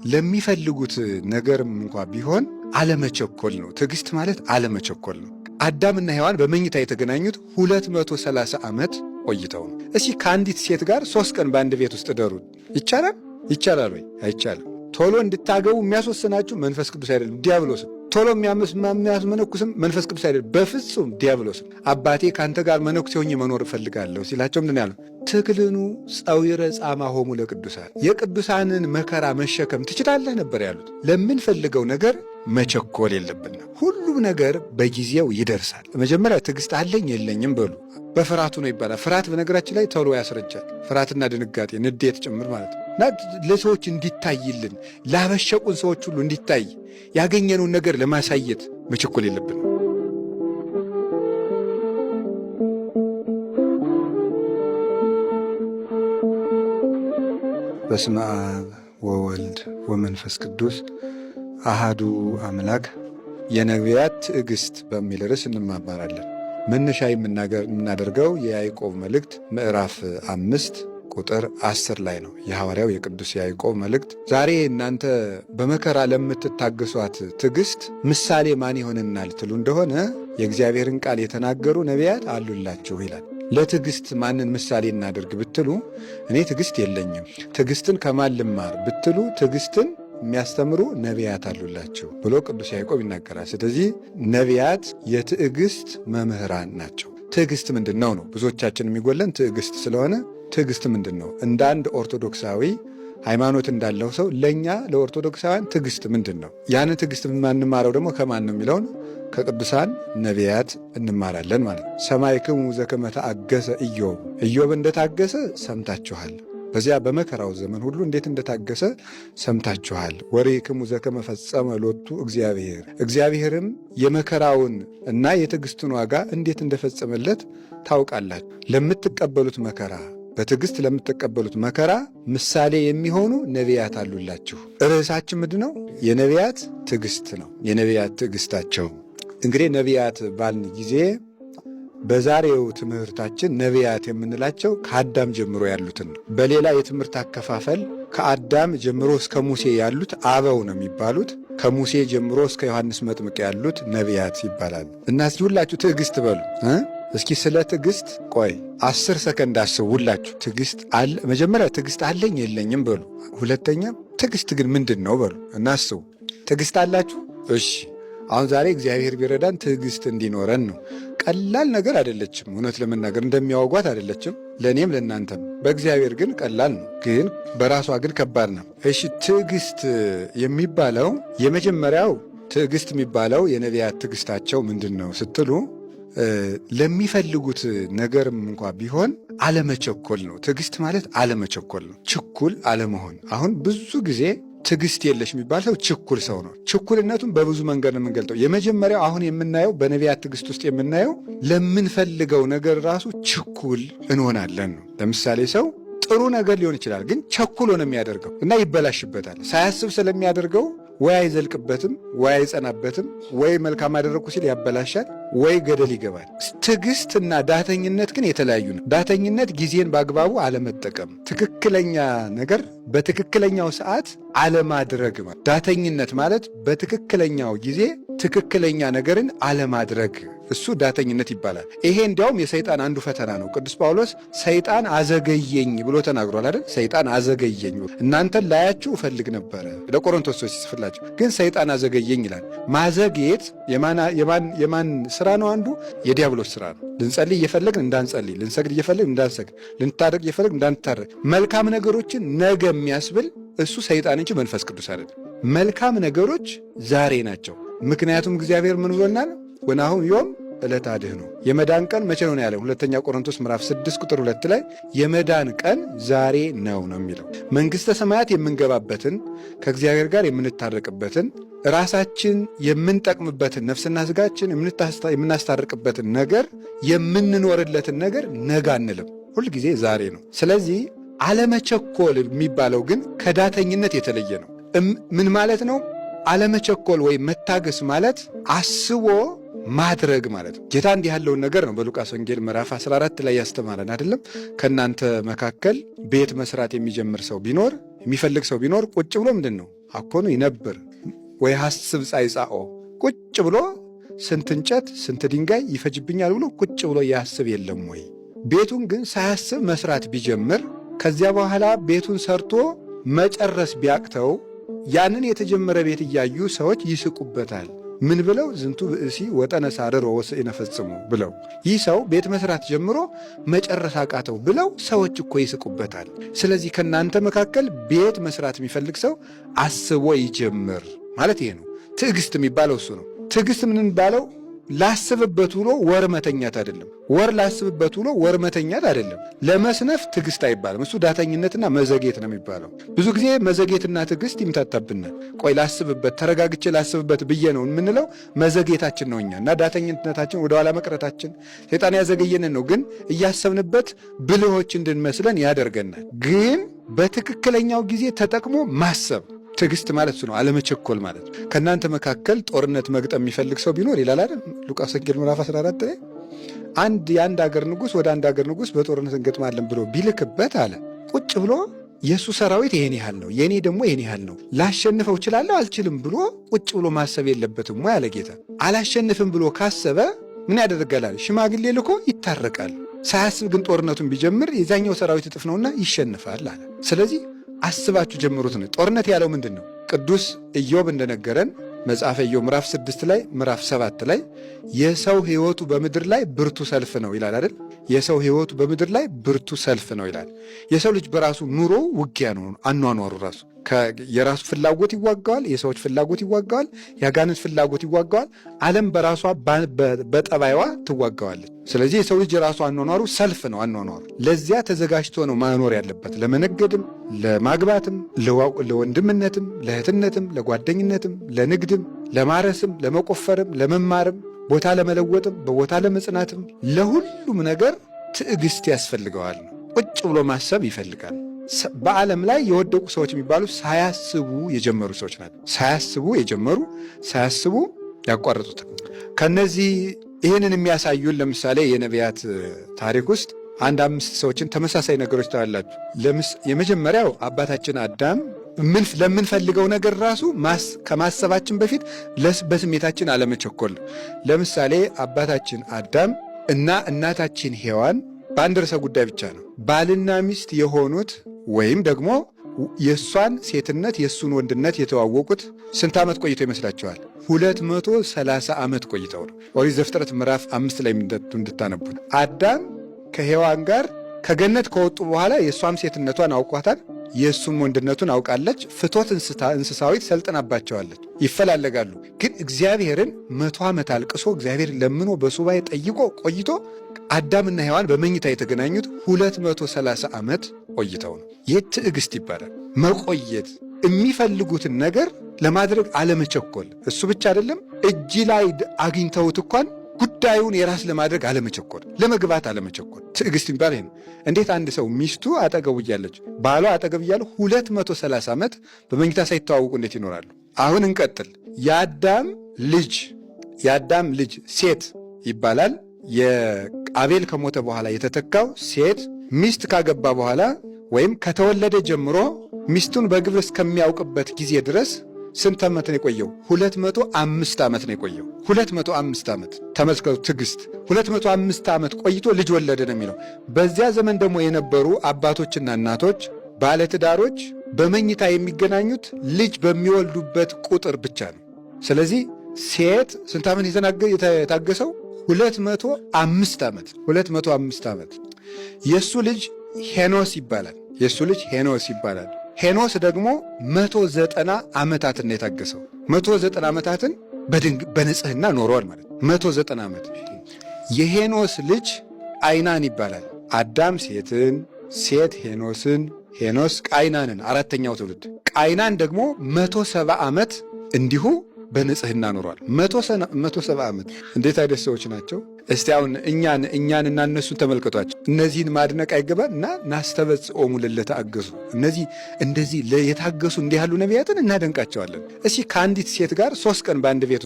ለሚፈልጉት ነገርም እንኳን ቢሆን አለመቸኮል ነው። ትዕግስት ማለት አለመቸኮል ነው። አዳምና ሔዋን በመኝታ የተገናኙት 230 ዓመት ቆይተው ነው። እስኪ ከአንዲት ሴት ጋር 3 ቀን በአንድ ቤት ውስጥ እደሩ ይቻላል? ይቻላል ወይ? አይቻልም። ቶሎ እንድታገቡ የሚያስወስናችሁ መንፈስ ቅዱስ አይደለም፣ ዲያብሎስም። ቶሎ የሚያስመነኩስም መንፈስ ቅዱስ አይደለም፣ በፍጹም ዲያብሎስም። አባቴ ከአንተ ጋር መነኩሴ ሆኜ መኖር እፈልጋለሁ ሲላቸው ምንድን ያለው? ትክልኑ ጸዊረ ጻማ ሆሙ ለቅዱሳን፣ የቅዱሳንን መከራ መሸከም ትችላለህ ነበር ያሉት። ለምንፈልገው ነገር መቸኮል የለብንም። ሁሉም ነገር በጊዜው ይደርሳል። መጀመሪያ ትዕግስት አለኝ የለኝም በሉ። በፍርሃቱ ነው ይባላል። ፍርሃት በነገራችን ላይ ቶሎ ያስረጃል። ፍርሃትና ድንጋጤ፣ ንዴት ጭምር ማለት ነው። እና ለሰዎች እንዲታይልን፣ ላበሸቁን ሰዎች ሁሉ እንዲታይ ያገኘነውን ነገር ለማሳየት መቸኮል የለብንም። በስመ አብ ወወልድ ወመንፈስ ቅዱስ አሃዱ አምላክ። የነቢያት ትዕግስት በሚል ርዕስ እንማማራለን። መነሻ የምናደርገው የያዕቆብ መልእክት ምዕራፍ 5 ቁጥር 10 ላይ ነው። የሐዋርያው የቅዱስ ያዕቆብ መልእክት። ዛሬ እናንተ በመከራ ለምትታገሷት ትዕግስት ምሳሌ ማን ይሆንናል ትሉ እንደሆነ የእግዚአብሔርን ቃል የተናገሩ ነቢያት አሉላችሁ ይላል። ለትዕግስት ማንን ምሳሌ እናደርግ ብትሉ እኔ ትዕግስት የለኝም፣ ትዕግስትን ከማን ልማር ብትሉ ትዕግስትን የሚያስተምሩ ነቢያት አሉላችሁ ብሎ ቅዱስ ያዕቆብ ይናገራል። ስለዚህ ነቢያት የትዕግስት መምህራን ናቸው። ትዕግስት ምንድን ነው? ብዙዎቻችን የሚጎለን ትዕግስት ስለሆነ ትዕግስት ምንድን ነው? እንደ አንድ ኦርቶዶክሳዊ ሃይማኖት እንዳለው ሰው ለእኛ ለኦርቶዶክሳውያን ትዕግስት ምንድን ነው? ያንን ትዕግስት የማንማረው ደግሞ ከማን ነው የሚለውን ከቅዱሳን ነቢያት እንማራለን ማለት ነው። ሰማዕክሙ ዘከመ ተአገሰ ኢዮብ፣ ኢዮብ እንደታገሰ ሰምታችኋል። በዚያ በመከራው ዘመን ሁሉ እንዴት እንደታገሰ ሰምታችኋል። ወሬክሙ ዘከመ ፈጸመ ሎቱ እግዚአብሔር፣ እግዚአብሔርም የመከራውን እና የትዕግስቱን ዋጋ እንዴት እንደፈጸመለት ታውቃላችሁ። ለምትቀበሉት መከራ፣ በትዕግስት ለምትቀበሉት መከራ ምሳሌ የሚሆኑ ነቢያት አሉላችሁ። ርዕሳችን ምንድን ነው? የነቢያት ትዕግስት ነው። የነቢያት ትዕግስታቸው። እንግዲህ ነቢያት ባልን ጊዜ በዛሬው ትምህርታችን ነቢያት የምንላቸው ከአዳም ጀምሮ ያሉትን ነው። በሌላ የትምህርት አከፋፈል ከአዳም ጀምሮ እስከ ሙሴ ያሉት አበው ነው የሚባሉት። ከሙሴ ጀምሮ እስከ ዮሐንስ መጥምቅ ያሉት ነቢያት ይባላሉ። እና እስኪ ሁላችሁ ትዕግስት በሉ። እስኪ ስለ ትዕግስት ቆይ 10 ሰከንድ አስቡ። ሁላችሁ ትዕግስት አለ። መጀመሪያ ትዕግስት አለኝ የለኝም በሉ። ሁለተኛ ትዕግስት ግን ምንድን ነው በሉ እና አስቡ። ትዕግስት አላችሁ? እሺ አሁን ዛሬ እግዚአብሔር ቢረዳን ትዕግስት እንዲኖረን ነው። ቀላል ነገር አይደለችም። እውነት ለመናገር እንደሚያወጓት አይደለችም፣ ለእኔም ለእናንተም። በእግዚአብሔር ግን ቀላል ነው፣ ግን በራሷ ግን ከባድ ነው። እሺ ትዕግስት የሚባለው የመጀመሪያው ትዕግስት የሚባለው የነቢያት ትዕግስታቸው ምንድን ነው ስትሉ ለሚፈልጉት ነገርም እንኳ ቢሆን አለመቸኮል ነው። ትዕግስት ማለት አለመቸኮል ነው፣ ችኩል አለመሆን። አሁን ብዙ ጊዜ ትዕግስት የለሽ የሚባል ሰው ችኩል ሰው ነው። ችኩልነቱን በብዙ መንገድ ነው የምንገልጠው። የመጀመሪያው አሁን የምናየው በነቢያት ትዕግስት ውስጥ የምናየው ለምንፈልገው ነገር ራሱ ችኩል እንሆናለን ነው። ለምሳሌ ሰው ጥሩ ነገር ሊሆን ይችላል፣ ግን ቸኩሎ ነው የሚያደርገው እና ይበላሽበታል። ሳያስብ ስለሚያደርገው ወይ አይዘልቅበትም፣ ወይ አይጸናበትም፣ ወይ መልካም አደረግኩ ሲል ያበላሻል፣ ወይ ገደል ይገባል። ትዕግስትና ዳተኝነት ግን የተለያዩ ነው። ዳተኝነት ጊዜን በአግባቡ አለመጠቀም፣ ትክክለኛ ነገር በትክክለኛው ሰዓት አለማድረግ። ዳተኝነት ማለት በትክክለኛው ጊዜ ትክክለኛ ነገርን አለማድረግ፣ እሱ ዳተኝነት ይባላል። ይሄ እንዲያውም የሰይጣን አንዱ ፈተና ነው። ቅዱስ ጳውሎስ ሰይጣን አዘገየኝ ብሎ ተናግሯል አይደል? ሰይጣን አዘገየኝ፣ እናንተን ላያችሁ እፈልግ ነበረ ለቆሮንቶስ ሰዎች ሲጽፍላቸው፣ ግን ሰይጣን አዘገየኝ ይላል። ማዘግየት የማን ስራ ነው? አንዱ የዲያብሎስ ስራ ነው። ልንጸልይ እየፈለግን እንዳንጸልይ፣ ልንሰግድ እየፈለግን እንዳንሰግድ፣ ልንታረቅ እየፈለግን እንዳንታረቅ፣ መልካም ነገሮችን ነገ የሚያስብል እሱ ሰይጣን እንጂ መንፈስ ቅዱስ አይደለም። መልካም ነገሮች ዛሬ ናቸው። ምክንያቱም እግዚአብሔር ምን ብሎናል? ወናሁ ዮም ዕለት አድኅኖ፣ የመዳን ቀን መቼ ነው ያለው? ሁለተኛ ቆሮንቶስ ምዕራፍ 6 ቁጥር 2 ላይ የመዳን ቀን ዛሬ ነው የሚለው። መንግሥተ ሰማያት የምንገባበትን፣ ከእግዚአብሔር ጋር የምንታረቅበትን፣ ራሳችን የምንጠቅምበትን፣ ነፍስና ሥጋችን የምናስታርቅበትን ነገር፣ የምንኖርለትን ነገር ነገ አንልም። ሁልጊዜ ዛሬ ነው። ስለዚህ አለመቸኮል የሚባለው ግን ከዳተኝነት የተለየ ነው። ምን ማለት ነው? አለመቸኮል ወይም መታገስ ማለት አስቦ ማድረግ ማለት ነው። ጌታ እንዲህ ያለውን ነገር ነው በሉቃስ ወንጌል ምዕራፍ 14 ላይ ያስተማረን አይደለም? ከእናንተ መካከል ቤት መስራት የሚጀምር ሰው ቢኖር የሚፈልግ ሰው ቢኖር ቁጭ ብሎ ምንድን ነው አኮኑ ይነብር ወይ ሐስብ ጻይጻኦ ቁጭ ብሎ ስንት እንጨት ስንት ድንጋይ ይፈጅብኛል ብሎ ቁጭ ብሎ ያስብ የለም ወይ? ቤቱን ግን ሳያስብ መስራት ቢጀምር ከዚያ በኋላ ቤቱን ሰርቶ መጨረስ ቢያቅተው ያንን የተጀመረ ቤት እያዩ ሰዎች ይስቁበታል። ምን ብለው? ዝንቱ ብእሲ ወጠነ ሳርሮ ወስኢነ ፈጽሞ ብለው ይህ ሰው ቤት መስራት ጀምሮ መጨረስ አቃተው ብለው ሰዎች እኮ ይስቁበታል። ስለዚህ ከእናንተ መካከል ቤት መስራት የሚፈልግ ሰው አስቦ ይጀምር ማለት ይሄ ነው። ትዕግስት የሚባለው እሱ ነው። ትዕግስት ምን የሚባለው? ላስብበት ውሎ ወር መተኛት አይደለም። ወር ላስብበት ውሎ ወር መተኛት አይደለም። ለመስነፍ ትዕግስት አይባልም። እሱ ዳተኝነትና መዘጌት ነው የሚባለው። ብዙ ጊዜ መዘጌትና ትዕግስት ይምታታብናል። ቆይ ላስብበት፣ ተረጋግቼ ላስብበት ብዬ ነው የምንለው። መዘጌታችን ነው እኛ እና ዳተኝነታችን፣ ወደኋላ መቅረታችን ሰይጣን ያዘገየንን ነው። ግን እያሰብንበት ብልሆች እንድንመስለን ያደርገናል። ግን በትክክለኛው ጊዜ ተጠቅሞ ማሰብ ትዕግስት ማለት እሱ ነው። አለመቸኮል ማለት ነው። ከእናንተ መካከል ጦርነት መግጠም የሚፈልግ ሰው ቢኖር ይላል አይደል ሉቃስ ወንጌል ምዕራፍ 14 ላይ የአንድ አገር ንጉሥ ወደ አንድ አገር ንጉሥ በጦርነት እንገጥማለን ብሎ ቢልክበት አለ ቁጭ ብሎ የእሱ ሰራዊት ይሄን ያህል ነው፣ የእኔ ደግሞ ይሄን ያህል ነው፣ ላሸንፈው እችላለሁ አልችልም ብሎ ቁጭ ብሎ ማሰብ የለበትም ወይ አለ ጌታ። አላሸንፍም ብሎ ካሰበ ምን ያደርጋል? ሽማግሌ ልኮ ይታረቃል። ሳያስብ ግን ጦርነቱን ቢጀምር የዛኛው ሰራዊት እጥፍ ነውና ይሸንፋል አለ። ስለዚህ አስባችሁ ጀምሩት ነው። ጦርነት ያለው ምንድን ነው? ቅዱስ ኢዮብ እንደነገረን መጽሐፈ ኢዮብ ምዕራፍ 6 ላይ ምዕራፍ 7 ላይ የሰው ሕይወቱ በምድር ላይ ብርቱ ሰልፍ ነው ይላል አይደል? የሰው ሕይወቱ በምድር ላይ ብርቱ ሰልፍ ነው ይላል። የሰው ልጅ በራሱ ኑሮ ውጊያ ነው። አኗኗሩ ራሱ የራሱ ፍላጎት ይዋጋዋል፣ የሰዎች ፍላጎት ይዋጋዋል፣ የአጋንንት ፍላጎት ይዋጋዋል። ዓለም በራሷ በጠባይዋ ትዋጋዋለች። ስለዚህ የሰው ልጅ የራሱ አኗኗሩ ሰልፍ ነው። አኗኗሩ ለዚያ ተዘጋጅቶ ነው ማኖር ያለበት። ለመነገድም፣ ለማግባትም፣ ለወንድምነትም፣ ለእህትነትም፣ ለጓደኝነትም፣ ለንግድም፣ ለማረስም፣ ለመቆፈርም፣ ለመማርም፣ ቦታ ለመለወጥም፣ በቦታ ለመጽናትም፣ ለሁሉም ነገር ትዕግስት ያስፈልገዋል። ቁጭ ብሎ ማሰብ ይፈልጋል። በዓለም ላይ የወደቁ ሰዎች የሚባሉ ሳያስቡ የጀመሩ ሰዎች ናቸው። ሳያስቡ የጀመሩ ሳያስቡ ያቋረጡት። ከነዚህ ይህንን የሚያሳዩን ለምሳሌ የነቢያት ታሪክ ውስጥ 5 ሰዎችን ተመሳሳይ ነገሮች ታያላችሁ። የመጀመሪያው አባታችን አዳም ለምንፈልገው ነገር ራሱ ከማሰባችን በፊት በስሜታችን አለመቸኮል። ለምሳሌ አባታችን አዳም እና እናታችን ሔዋን በአንድ ርዕሰ ጉዳይ ብቻ ነው ባልና ሚስት የሆኑት ወይም ደግሞ የእሷን ሴትነት የእሱን ወንድነት የተዋወቁት ስንት ዓመት ቆይቶ ይመስላችኋል? 230 ዓመት ቆይተው ነው። ኦሪት ዘፍጥረት ምዕራፍ 5 ላይ እንድታነቡት አዳም ከሔዋን ጋር ከገነት ከወጡ በኋላ የእሷም ሴትነቷን አውቋታል፣ የእሱም ወንድነቱን አውቃለች። ፍቶት እንስሳዊት ሰልጥናባቸዋለች። ይፈላለጋሉ። ግን እግዚአብሔርን 100 ዓመት አልቅሶ እግዚአብሔር ለምኖ በሱባኤ ጠይቆ ቆይቶ አዳምና ሔዋን በመኝታ የተገናኙት 230 ዓመት ቆይተው ነው። ይህ ትዕግስት ይባላል። መቆየት፣ የሚፈልጉትን ነገር ለማድረግ አለመቸኮል። እሱ ብቻ አይደለም፣ እጅ ላይ አግኝተውት እንኳን ጉዳዩን የራስ ለማድረግ አለመቸኮል፣ ለመግባት አለመቸኮል። ትዕግስት የሚባል ይሄ ነው። እንዴት አንድ ሰው ሚስቱ አጠገቡ እያለች ባሏ አጠገብ እያሉ 230 ዓመት በመኝታ ሳይተዋወቁ እንዴት ይኖራሉ? አሁን እንቀጥል። የአዳም ልጅ ሴት ይባላል። የአቤል ከሞተ በኋላ የተተካው ሴት ሚስት ካገባ በኋላ ወይም ከተወለደ ጀምሮ ሚስቱን በግብር እስከሚያውቅበት ጊዜ ድረስ ስንት ዓመት ነው የቆየው? 205 ዓመት ነው የቆየው። 205 ዓመት ተመልከቱ። ትዕግስት 205 ዓመት ቆይቶ ልጅ ወለደ ነው የሚለው። በዚያ ዘመን ደግሞ የነበሩ አባቶችና እናቶች ባለትዳሮች በመኝታ የሚገናኙት ልጅ በሚወልዱበት ቁጥር ብቻ ነው። ስለዚህ ሴት ስንት ዓመት የታገሰው? 205 ዓመት 205 ዓመት። የእሱ ልጅ ሄኖስ ይባላል። ሄኖስ ደግሞ 190 ዓመታትን ነው የታገሰው። 190 ዓመታትን በንጽህና ኖሯል ማለት 190 ዓመት። የሄኖስ ልጅ ቃይናን ይባላል። አዳም ሴትን፣ ሴት ሄኖስን፣ ሄኖስ ቃይናንን፣ አራተኛው ትውልድ። ቃይናን ደግሞ 170 ዓመት እንዲሁ በንጽህና ኖሯል። 170 ዓመት። እንዴት አይነት ሰዎች ናቸው! እስቲ አሁን እኛን እና እነሱን ተመልከቷቸው። እነዚህን ማድነቅ አይገባል? እና ናስተበጽኦሙ ለለተአገሱ፣ እነዚህ እንደዚህ የታገሱ እንዲህ ያሉ ነቢያትን እናደንቃቸዋለን። እስኪ ከአንዲት ሴት ጋር 3 ቀን በአንድ ቤት